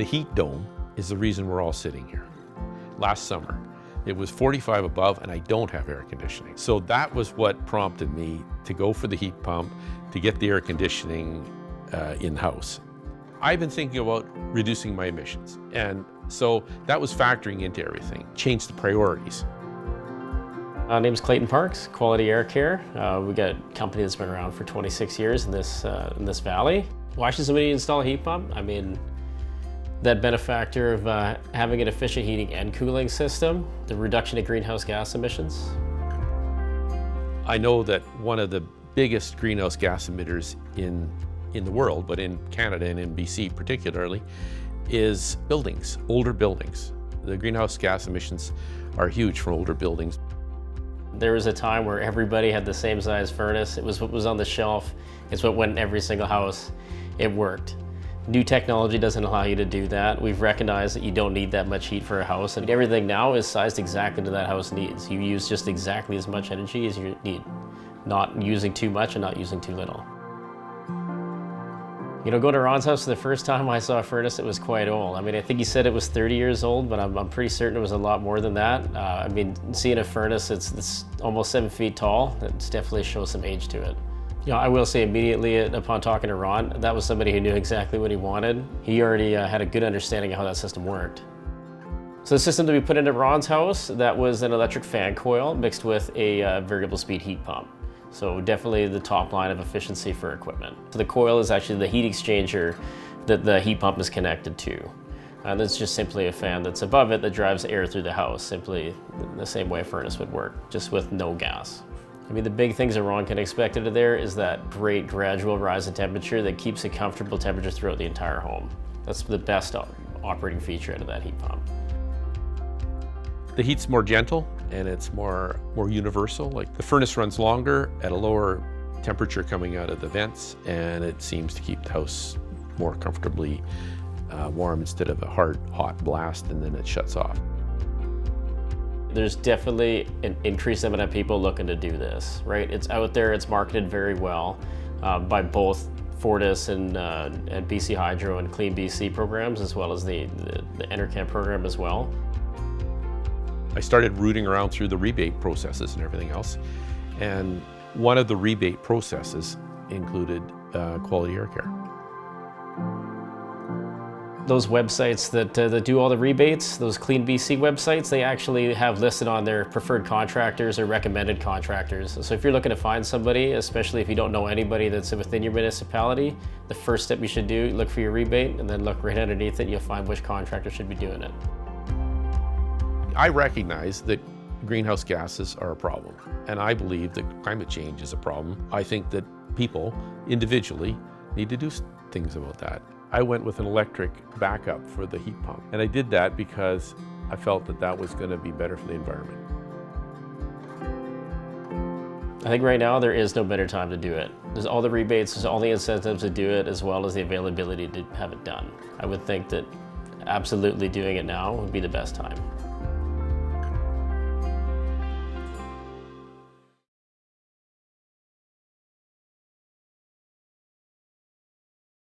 The heat dome is the reason we're all sitting here. Last summer, it was 45 above and I don't have air conditioning. So that was what prompted me to go for the heat pump, to get the air conditioning in-house. I've been thinking about reducing my emissions. And so that was factoring into everything, changed the priorities. My name's Clayton Parks, Quality Air Care. We got a company that's been around for 26 years in this valley. Why should somebody install a heat pump? I mean, that benefactor of having an efficient heating and cooling system, the reduction of greenhouse gas emissions. I know that one of the biggest greenhouse gas emitters in the world, but in Canada and in BC particularly, is buildings, older buildings. The greenhouse gas emissions are huge from older buildings. There was a time where everybody had the same size furnace. It was what was on the shelf. It's what went in every single house. It worked. New technology doesn't allow you to do that. We've recognized that you don't need that much heat for a house, and everything now is sized exactly to that house needs. You use just exactly as much energy as you need, not using too much and not using too little. You know, going to Ron's house, the first time I saw a furnace, it was quite old. I mean, I think he said it was 30 years old, but I'm pretty certain it was a lot more than that. I mean, seeing a furnace, it's almost 7 feet tall. It definitely shows some age to it. You know, I will say immediately upon talking to Ron, that was somebody who knew exactly what he wanted. He already had a good understanding of how that system worked. So the system that we put into Ron's house, that was an electric fan coil mixed with a variable speed heat pump. So definitely the top line of efficiency for equipment. So the coil is actually the heat exchanger that the heat pump is connected to. And it's just simply a fan that's above it that drives air through the house, simply the same way a furnace would work, just with no gas. I mean, the big things that Ron can expect out of there is that great gradual rise in temperature that keeps a comfortable temperature throughout the entire home. That's the best operating feature out of that heat pump. The heat's more gentle and it's more universal. Like the furnace runs longer at a lower temperature coming out of the vents, and it seems to keep the house more comfortably warm instead of a hard, hot blast and then it shuts off. There's definitely an increased amount of people looking to do this, right? It's out there, it's marketed very well by both Fortis and BC Hydro and Clean BC programs, as well as the Enercam program as well. I started rooting around through the rebate processes and everything else. And one of the rebate processes included Quality Air Care. Those websites that do all the rebates, those Clean BC websites, they actually have listed on their preferred contractors or recommended contractors. So if you're looking to find somebody, especially if you don't know anybody that's within your municipality, the first step you should do, look for your rebate and then look right underneath it, you'll find which contractor should be doing it. I recognize that greenhouse gases are a problem, and I believe that climate change is a problem. I think that people individually need to do things about that. I went with an electric backup for the heat pump, and I did that because I felt that that was going to be better for the environment. I think right now there is no better time to do it. There's all the rebates, there's all the incentives to do it, as well as the availability to have it done. I would think that absolutely doing it now would be the best time.